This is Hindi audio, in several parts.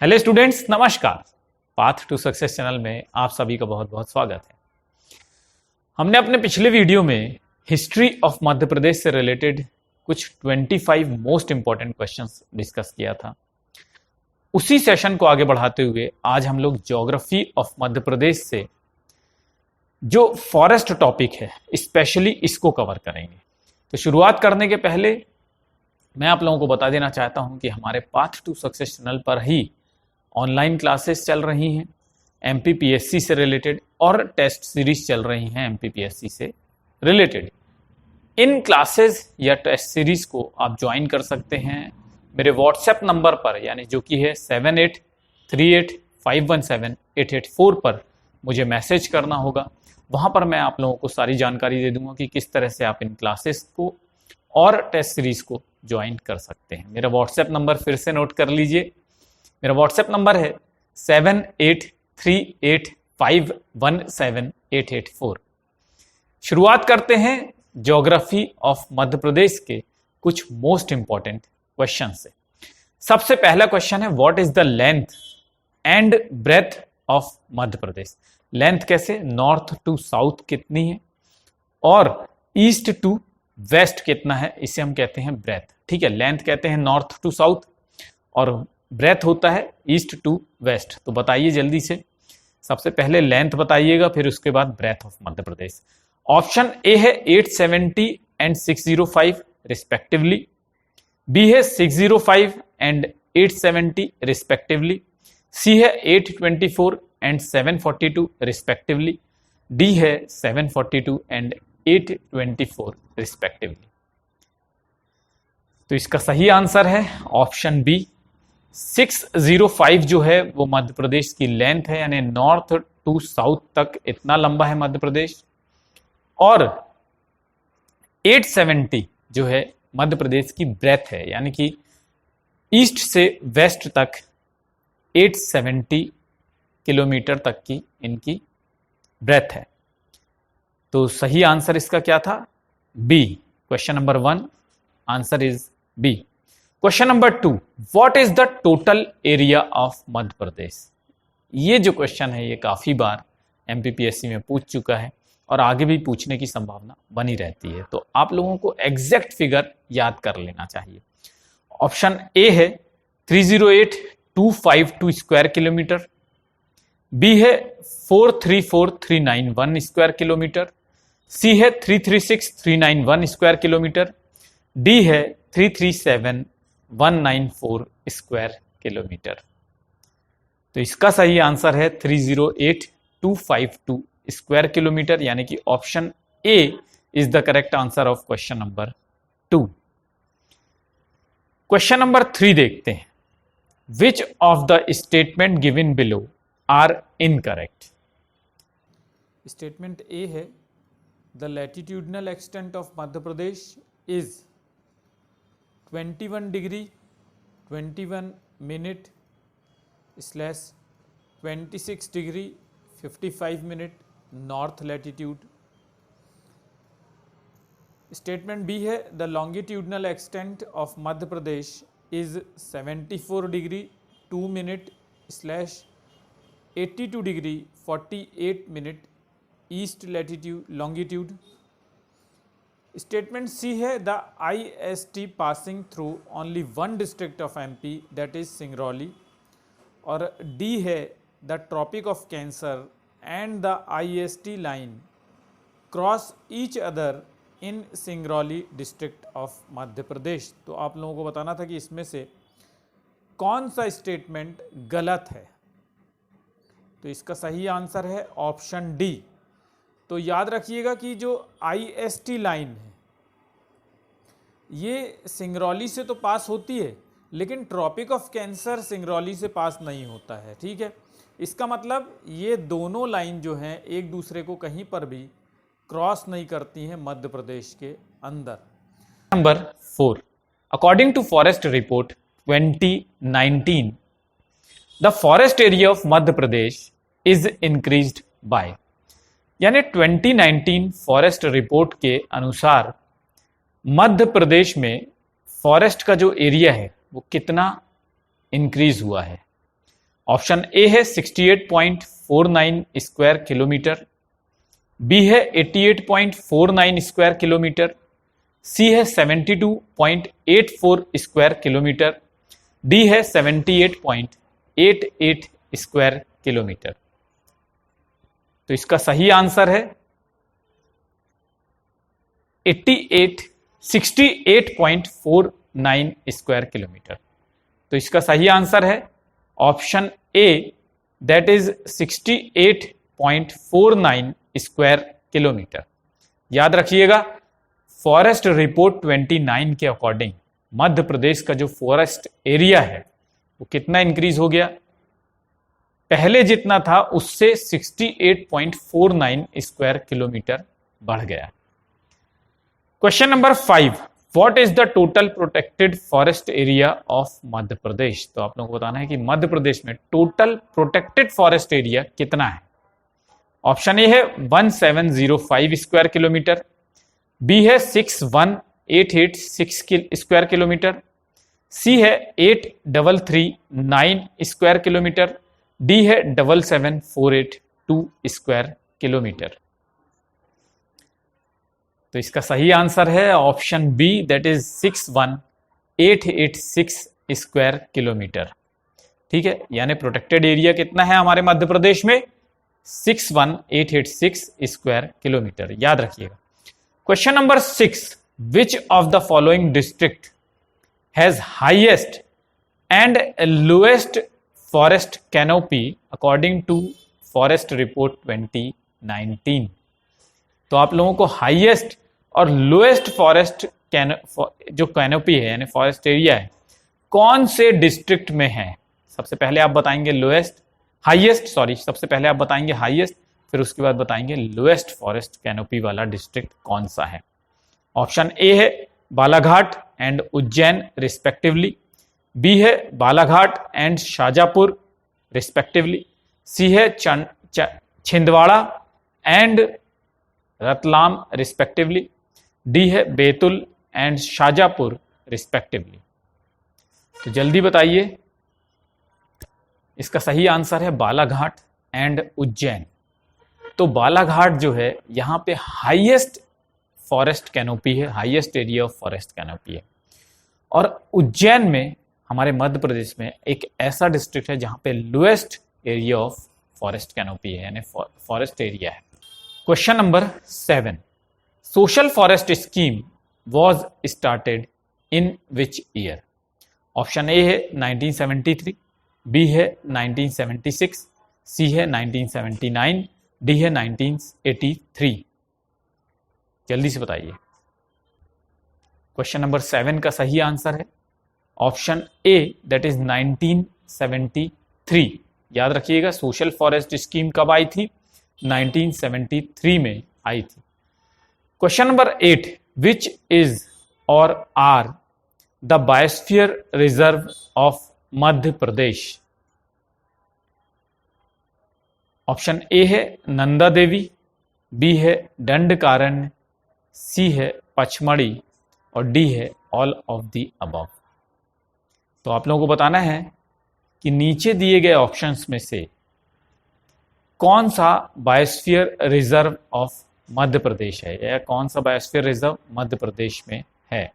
हेलो स्टूडेंट्स, नमस्कार। पाथ टू सक्सेस चैनल में आप सभी का बहुत बहुत स्वागत है। हमने अपने पिछले वीडियो में हिस्ट्री ऑफ मध्य प्रदेश से रिलेटेड कुछ 25 मोस्ट इंपॉर्टेंट क्वेश्चंस डिस्कस किया था। उसी सेशन को आगे बढ़ाते हुए आज हम लोग ज्योग्राफी ऑफ मध्य प्रदेश से जो फॉरेस्ट टॉपिक है स्पेशली इसको कवर करेंगे। तो शुरुआत करने के पहले मैं आप लोगों को बता देना चाहता हूं कि हमारे पाथ टू सक्सेस चैनल पर ही ऑनलाइन क्लासेस चल रही हैं एमपीपीएससी से रिलेटेड और टेस्ट सीरीज चल रही हैं एमपीपीएससी से रिलेटेड। इन क्लासेस या टेस्ट सीरीज को आप ज्वाइन कर सकते हैं मेरे व्हाट्सएप नंबर पर, यानी जो कि है 7838517884 पर मुझे मैसेज करना होगा। वहां पर मैं आप लोगों को सारी जानकारी दे दूंगा कि किस तरह से आप इन क्लासेस को और टेस्ट सीरीज को ज्वाइन कर सकते हैं। मेरा व्हाट्सएप नंबर फिर से नोट कर लीजिए। मेरा व्हाट्सएप नंबर है 7838517884। शुरुआत करते हैं ज्योग्राफी ऑफ मध्य प्रदेश के कुछ मोस्ट इंपॉर्टेंट क्वेश्चन से। सबसे पहला क्वेश्चन है, what is the length and breath of Madhya Pradesh. Length कैसे, नॉर्थ टू साउथ कितनी है और ईस्ट टू वेस्ट कितना है, इसे हम कहते हैं ब्रेथ। ठीक है, लेंथ कहते हैं नॉर्थ टू साउथ और ब्रेथ होता है ईस्ट टू वेस्ट। तो बताइए जल्दी से, सबसे पहले लेंथ बताइएगा, फिर उसके बाद breath of Madhya Pradesh. Option A है 870 एंड 605 रिस्पेक्टिवली, बी है 605 एंड 870 रिस्पेक्टिवली, सी है 824 एंड 742 रिस्पेक्टिवली, डी है 742 एंड 824 रिस्पेक्टिवली। तो इसका सही आंसर है ऑप्शन बी 605 जो है वो मध्य प्रदेश की लेंथ है, यानी नॉर्थ टू साउथ तक इतना लंबा है मध्य प्रदेश। और 870 जो है मध्य प्रदेश की ब्रेथ है, यानी कि ईस्ट से वेस्ट तक 870 किलोमीटर तक की इनकी ब्रेथ है। तो सही आंसर इसका क्या था, B. Question number 1 answer is B. Question number 2, what is the total area of Madhya Pradesh. ये जो क्वेश्चन है ये काफी बार एमपीपीएससी में पूछ चुका है और आगे भी पूछने की संभावना बनी रहती है, तो आप लोगों को एग्जैक्ट फिगर याद कर लेना चाहिए। ऑप्शन ए है 308252 स्क्वायर किलोमीटर, बी है 434391 स्क्वायर किलोमीटर, सी है 336391 स्क्वायर किलोमीटर, डी है 337194 स्क्वायर किलोमीटर। तो इसका सही आंसर है 308252 स्क्वायर किलोमीटर, यानी कि option A is the correct answer of question number 2। Question number 3 देखते हैं, which of the statement given below are incorrect. Statement A है the latitudinal extent of Madhya Pradesh is 21 degree 21 minute slash 26 degree 55 minute north latitude. Statement B है the longitudinal extent of Madhya Pradesh is 74 degree 2 minute slash 82 degree 48 minute east latitude longitude. Statement C है the IST passing through only one district of MP that is Singrauli. और डी है the tropic of cancer and the IST line cross each other in Singrauli district of Madhya Pradesh. तो आप लोगों को बताना था कि इसमें से कौन सा स्टेटमेंट गलत है। तो इसका सही आंसर है ऑप्शन डी। तो याद रखिएगा कि जो IST लाइन है ये सिंगरौली से तो पास होती है, लेकिन ट्रॉपिक ऑफ कैंसर सिंगरौली से पास नहीं होता है। ठीक है, इसका मतलब ये दोनों लाइन जो हैं एक दूसरे को कहीं पर भी क्रॉस नहीं करती हैं मध्य प्रदेश के अंदर। Number 4, according to forest report 2019 the forest area of Madhya Pradesh is increased by, यानी 2019 फॉरेस्ट रिपोर्ट के अनुसार मध्य प्रदेश में फॉरेस्ट का जो एरिया है वो कितना इंक्रीज हुआ है। ऑप्शन ए है 68.49 स्क्वायर किलोमीटर, बी है 88.49 स्क्वायर किलोमीटर, सी है 72.84 स्क्वायर किलोमीटर, डी है 78.88 स्क्वायर किलोमीटर। तो इसका सही आंसर है 68.49 स्क्वायर किलोमीटर। तो इसका सही आंसर है option A, that is 68.49 square kilometre. याद रखिएगा, फॉरेस्ट रिपोर्ट 29 के अकॉर्डिंग मध्य प्रदेश का जो फॉरेस्ट एरिया है वो कितना इंक्रीज हो गया, पहले जितना था उससे 68.49 स्क्वायर किलोमीटर बढ़ गया। Question number 5, what is the total protected forest area of Madhya Pradesh. तो आप लोगों को बताना है कि मध्य प्रदेश में टोटल प्रोटेक्टेड फॉरेस्ट एरिया कितना है। ऑप्शन ए है 1705 स्क्वायर किलोमीटर, बी है 61,886 स्क्वायर किलोमीटर, सी है 8339 स्क्वायर किलोमीटर, डी है 77,482 स्क्वायर किलोमीटर। तो इसका सही आंसर है option B, that is 61,886 square kilometre. ठीक है, यानी प्रोटेक्टेड एरिया कितना है हमारे मध्य प्रदेश में, 61,886 स्क्वायर किलोमीटर। याद रखिएगा। Question number 6, which of the following district has highest and lowest forest canopy according to forest report 2019। तो आप लोगों को हाईएस्ट और लोएस्ट फॉरेस्ट जो कैनोपी है यानी फॉरेस्ट एरिया है कौन से डिस्ट्रिक्ट में है। सबसे पहले आप बताएंगे सबसे पहले आप बताएंगे हाईएस्ट, फिर उसके बाद बताएंगे लोएस्ट फॉरेस्ट कैनोपी वाला डिस्ट्रिक्ट कौन सा है। ऑप्शन ए है Balaghat and Ujjain respectively, B है Balaghat and Shajapur respectively, C है Chhindwara and Ratlam respectively, D है बैतूल एंड शाजापुर रिस्पेक्टिवली। तो जल्दी बताइए, इसका सही आंसर है बालाघाट एंड उज्जैन। तो बालाघाट जो है यहां पे हाईएस्ट फॉरेस्ट कैनोपी है, highest area of forest canopy है। और उज्जैन में हमारे मध्य प्रदेश में एक ऐसा डिस्ट्रिक्ट है जहां पे lowest area of forest canopy है यानी फॉरेस्ट एरिया है। Question number 7, social forest scheme was started in which year. Option A है 1973, बी है 1976, सी है 1979, डी है 1983। जल्दी से बताइए। क्वेश्चन नंबर 7 का सही आंसर है ऑप्शन ए, दैट इज 1973। याद रखिएगा, सोशल फॉरेस्ट स्कीम कब आई थी, 1973 में आई थी। Question number 8, which is or are the biosphere reserve of Madhya Pradesh. Option A है नंदा देवी, बी है दंडकारण्य, सी है पचमढ़ी और डी है ऑल ऑफ द अबव। तो आप लोगों को बताना है कि नीचे दिए गए ऑप्शंस में से कौन सा बायोस्फीयर रिजर्व ऑफ मध्य प्रदेश है या कौन सा बायोस्फीयर रिजर्व मध्य प्रदेश में है।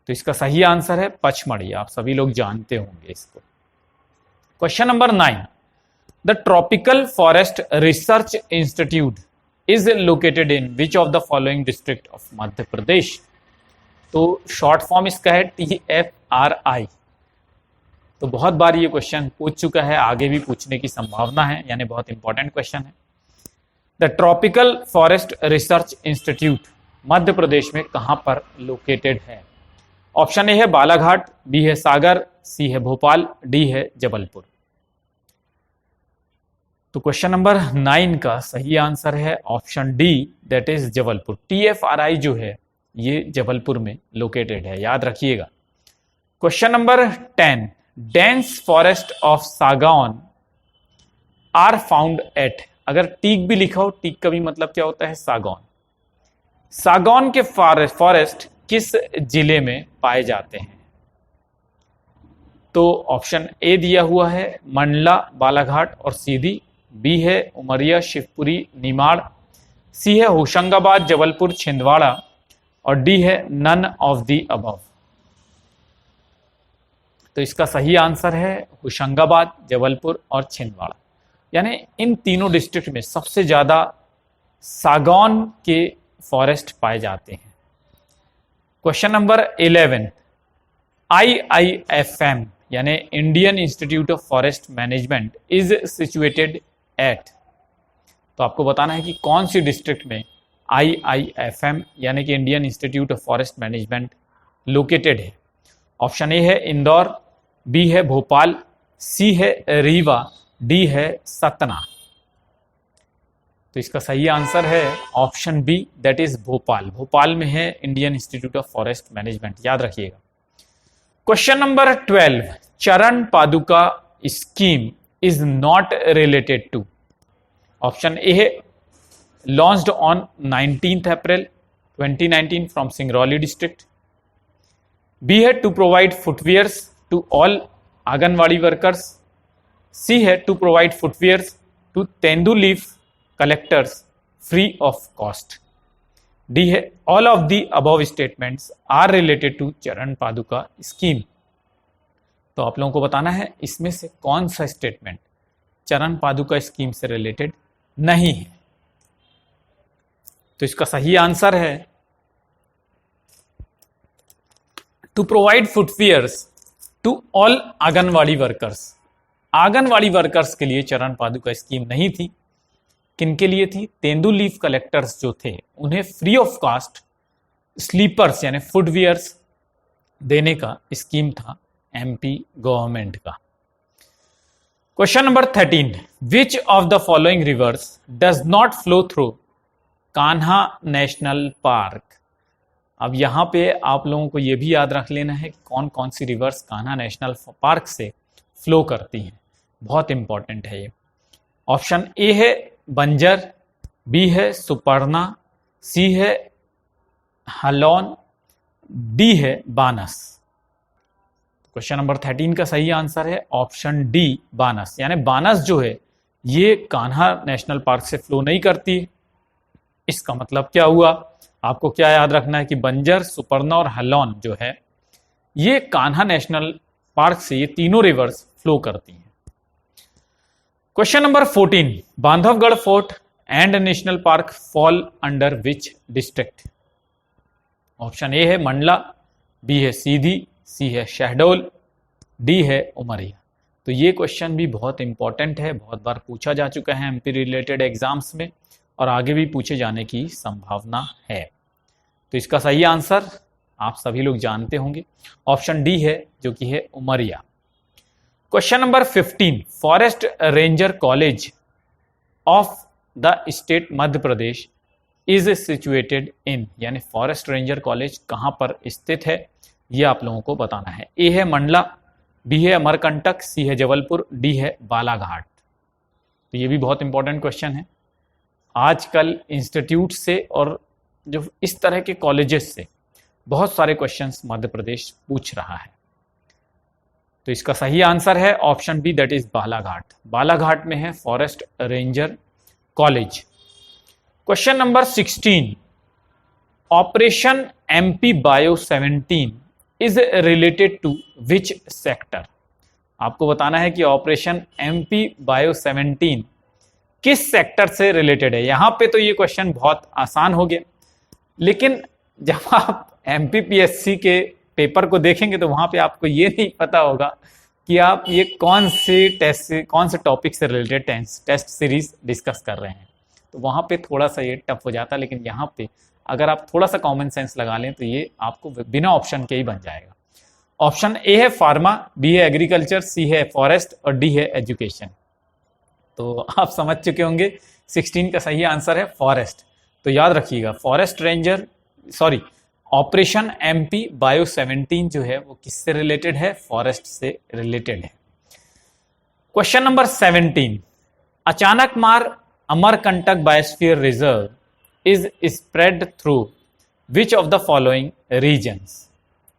तो इसका सही आंसर है पचमढ़ी। आप सभी लोग जानते होंगे इसको। Question number 9, the tropical forest research institute is located in which of the following district of Madhya Pradesh. तो शॉर्ट फॉर्म इसका है TFRI। तो बहुत बार ये क्वेश्चन पूछ चुका है, आगे भी पूछने की संभावना है, यानी बहुत इंपॉर्टेंट क्वेश्चन है। The tropical forest research institute Madhya Pradesh में कहां पर लोकेटेड है। ऑप्शन ए है बालाघाट, बी है सागर, सी है भोपाल, डी है जबलपुर। तो क्वेश्चन नंबर 9 का सही आंसर है option D, that is Jabalpur. TFRI जो है ये जबलपुर में लोकेटेड है, याद रखिएगा। Question number 10, dense forest of सागौन आर फाउंड एट। अगर टीक भी लिखा हो, टीक का भी मतलब क्या होता है, सागौन। सागौन के फॉरेस्ट किस जिले में पाए जाते हैं। तो ऑप्शन ए दिया हुआ है मंडला, बालाघाट और सीधी, बी है उमरिया, शिवपुरी, निमाड़, सी है होशंगाबाद, जबलपुर, छिंदवाड़ा और डी है नन ऑफ द अबव। तो इसका सही आंसर है होशंगाबाद, जबलपुर और छिंदवाड़ा। यानी इन तीनों डिस्ट्रिक्ट में सबसे ज्यादा सागौन के फॉरेस्ट पाए जाते हैं। क्वेश्चन नंबर 11, IIFM यानी Indian institute of forest management is situated at. तो आपको बताना है कि कौन सी डिस्ट्रिक्ट में IIFM यानी कि Indian institute of forest management located है। ऑप्शन ए है इंदौर, बी है भोपाल, सी है रीवा, डी है सतना। तो इसका सही आंसर है option B, that is Bhopal. Bhopal में है Indian institute of forest management, याद रखिएगा। Question number 12, Charan Paduka scheme is not related to. Option A है launched on 19 April 2019 from Singrauli district, B है to provide footwears to all anganwadi workers, C है to provide footwears to tendu leaf collectors free of cost, D है all of the above statements are related to चरण पादुका स्कीम। तो आप लोगों को बताना है इसमें से कौन सा स्टेटमेंट चरण पादुका स्कीम से रिलेटेड नहीं है। तो इसका सही आंसर है to provide footwears to all anganwadi workers. Anganwadi workers के लिए चरण पादुका स्कीम नहीं थी। किनके लिए थी? तेंदू लीफ कलेक्टर्स जो थे उन्हें फ्री ऑफ कॉस्ट स्लीपर्स यानी फुटवियर्स देने का स्कीम था एमपी गवर्नमेंट का। Question number 13, which of the following rivers does not flow through Kanha national park. अब यहां पे आप लोगों को यह भी याद रख लेना है कि कौन कौन सी रिवर्स कान्हा नेशनल पार्क से फ्लो करती हैं, बहुत इंपॉर्टेंट है ये। ऑप्शन ए है बंजर, बी है सुपर्णा, सी है हलोन, डी है बानस। क्वेश्चन नंबर 13 का सही आंसर है ऑप्शन डी बानस। यानी बानस जो है ये कान्हा नेशनल पार्क से फ्लो नहीं करती। इसका मतलब क्या हुआ? आपको क्या याद रखना है कि बंजर, सुपर्णा और हलोन जो है ये कान्हा नेशनल पार्क से ये तीनों रिवर्स फ्लो करती हैं। Question number 14, Bandhavgarh fort and national park fall under which district. Option A है मंडला, बी है सीधी, सी है शहडोल, डी है उमरिया। तो ये क्वेश्चन भी बहुत इंपॉर्टेंट है, बहुत बार पूछा जा चुका है एमपी रिलेटेड एग्जाम्स में और आगे भी पूछे जाने की संभावना है। तो इसका सही आंसर आप सभी लोग जानते होंगे, ऑप्शन डी है जो कि है Umaria. Question number 15, forest ranger college of the state Madhya Pradesh is situated in. यानी फॉरेस्ट रेंजर कॉलेज कहां पर स्थित है ये आप लोगों को बताना है। ए है मंडला, बी है अमरकंटक, सी है जबलपुर, डी है बालाघाट। तो ये भी बहुत इंपॉर्टेंट क्वेश्चन है। आजकल इंस्टीट्यूट से और जो इस तरह के कॉलेजेस से बहुत सारे क्वेश्चंस मध्य प्रदेश पूछ रहा है। तो इसका सही आंसर है option B, that is Balaghat. Balaghat में है forest ranger college. Question number 16, operation MP bio 17 is related to which sector. आपको बताना है कि ऑपरेशन एमपी बायो 17 किस सेक्टर से रिलेटेड है। यहां पे तो ये क्वेश्चन बहुत आसान हो गया, लेकिन जब आप एमपीपीएससी के पेपर को देखेंगे तो वहां पे आपको ये नहीं पता होगा कि आप ये कौन से टॉपिक से रिलेटेड टेस्ट सीरीज डिस्कस कर रहे हैं। तो वहां पे थोड़ा सा ये टफ हो जाता है, लेकिन यहाँ पे अगर आप थोड़ा सा कॉमन सेंस लगा लें तो ये आपको बिना ऑप्शन के ही बन जाएगा। ऑप्शन ए है फार्मा, बी है एग्रीकल्चर, सी है फॉरेस्ट और डी है एजुकेशन। तो आप समझ चुके होंगे 16 का सही आंसर है फॉरेस्ट। तो याद रखिएगा forest ranger operation MP bio 17 जो है वो किससे रिलेटेड है? फॉरेस्ट से रिलेटेड है। Question number 17, Achanakmar Amarkantak biosphere reserve is spread through which of the following regions.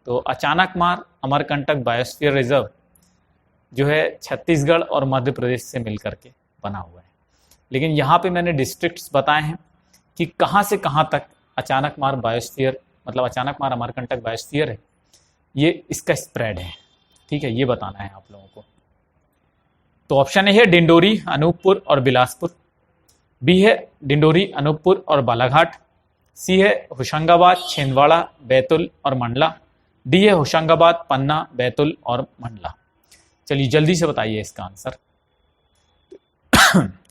तो Achanakmar Amarkantak biosphere reserve जो है छत्तीसगढ़ और मध्य प्रदेश से मिलकर के बना हुआ है। लेकिन यहाँ पे मैंने डिस्ट्रिक्ट्स बताए हैं कि कहाँ से कहाँ तक अचानकमार बायोस्फीयर, मतलब अचानकमार अमरकंटक बायोस्फीयर है, ये इसका स्प्रेड है। ठीक है, ये बताना है आप लोगों को। तो ऑप्शन ए है डिंडोरी, अनूपपुर और बिलासपुर, बी है डिंडोरी, अनूपपुर और बालाघाट, सी है होशंगाबाद, छिंदवाड़ा, बैतूल और मंडला, डी है होशंगाबाद, पन्ना, बैतूल और मंडला। चलिए जल्दी से बताइए इसका आंसर।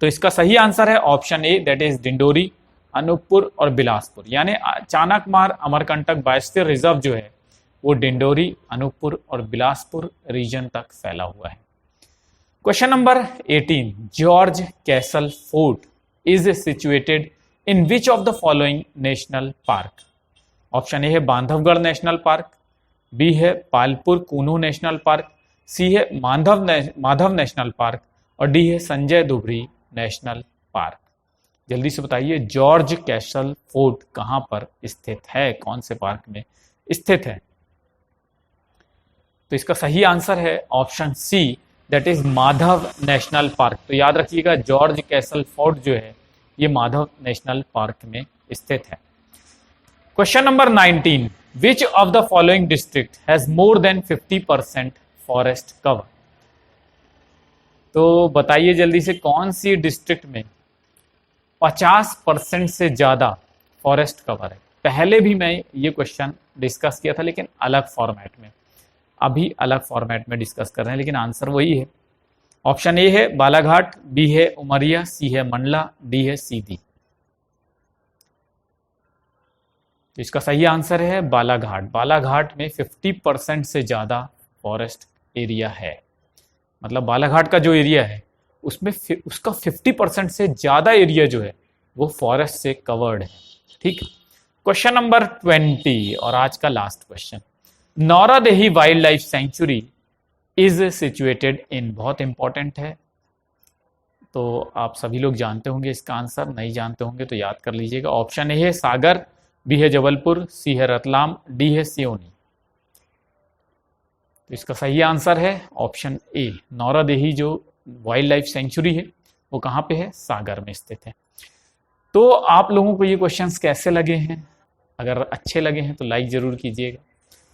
तो इसका सही आंसर है option A, that is Dindori, Anuppur और बिलासपुर। यानी अचानकमार अमरकंटक बायोस्फीयर रिजर्व जो है वो डिंडोरी, अनूपपुर और बिलासपुर रीजन तक फैला हुआ है। Question number 18, George castle fort is situated in which of the following national park? Option A है बांधवगढ़ नेशनल पार्क, बी है पालपुर कूनू नेशनल पार्क, सी है माधव नेशनल पार्क और डी है संजय दुबरी नेशनल पार्क। जल्दी से बताइए जॉर्ज कैसल फोर्ट कहां पर स्थित है, कौन से पार्क में स्थित है? तो इसका सही आंसर है option C, that is Madhav national park. तो याद रखिएगा जॉर्ज कैसल फोर्ट जो है ये माधव नेशनल पार्क में स्थित है। Question number 19, which of the following district has more than 50% forest cover? तो बताइए जल्दी से कौन सी डिस्ट्रिक्ट में 50% से ज्यादा फॉरेस्ट कवर है? पहले भी मैं ये क्वेश्चन डिस्कस किया था लेकिन अलग फॉर्मेट में, अभी अलग फॉर्मेट में डिस्कस कर रहे हैं, लेकिन आंसर वही है। ऑप्शन ए है बालाघाट, बी है उमरिया, सी है मंडला, डी है सीधी। तो इसका सही आंसर है बालाघाट। बालाघाट में 50% से ज्यादा फॉरेस्ट एरिया है, मतलब बालाघाट का जो एरिया है उसमें उसका 50% से ज्यादा एरिया जो है वो फॉरेस्ट से कवर्ड है। ठीक, क्वेश्चन नंबर 20 और आज का last question, Nauradehi wild life sanctuary is situated in, बहुत इंपॉर्टेंट है, तो आप सभी लोग जानते होंगे इसका आंसर, नहीं जानते होंगे तो याद कर लीजिएगा। ऑप्शन ए है सागर, बी है जबलपुर, सी है रतलाम, डी है सियोनी। तो इसका सही आंसर है ऑप्शन ए, नौरादेही जो वाइल्ड लाइफ सेंचुरी है वो कहाँ पे है? सागर में स्थित है। तो आप लोगों को ये क्वेश्चंस कैसे लगे हैं? अगर अच्छे लगे हैं तो लाइक जरूर कीजिएगा,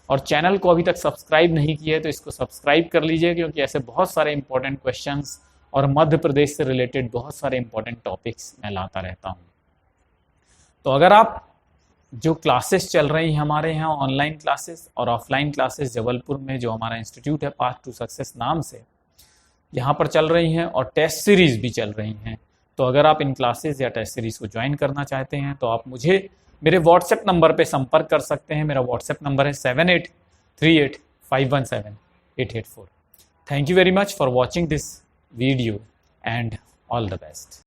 और चैनल को अभी तक सब्सक्राइब नहीं किया है तो इसको सब्सक्राइब कर लीजिए, क्योंकि ऐसे बहुत सारे इंपॉर्टेंट क्वेश्चंस और मध्य प्रदेश से रिलेटेड बहुत सारे इंपॉर्टेंट टॉपिक्स मैं लाता रहता हूँ। तो अगर आप जो क्लासेस चल रही हैं हमारे यहाँ, ऑनलाइन क्लासेस और ऑफलाइन क्लासेस जबलपुर में जो हमारा इंस्टीट्यूट है पाथ टू सक्सेस नाम से, यहाँ पर चल रही हैं और टेस्ट सीरीज भी चल रही हैं, तो अगर आप इन क्लासेस या टेस्ट सीरीज को ज्वाइन करना चाहते हैं तो आप मुझे मेरे व्हाट्सएप नंबर पे संपर्क कर सकते हैं। मेरा व्हाट्सएप नंबर है 7838517884। Thank you very much for watching this video and all the best.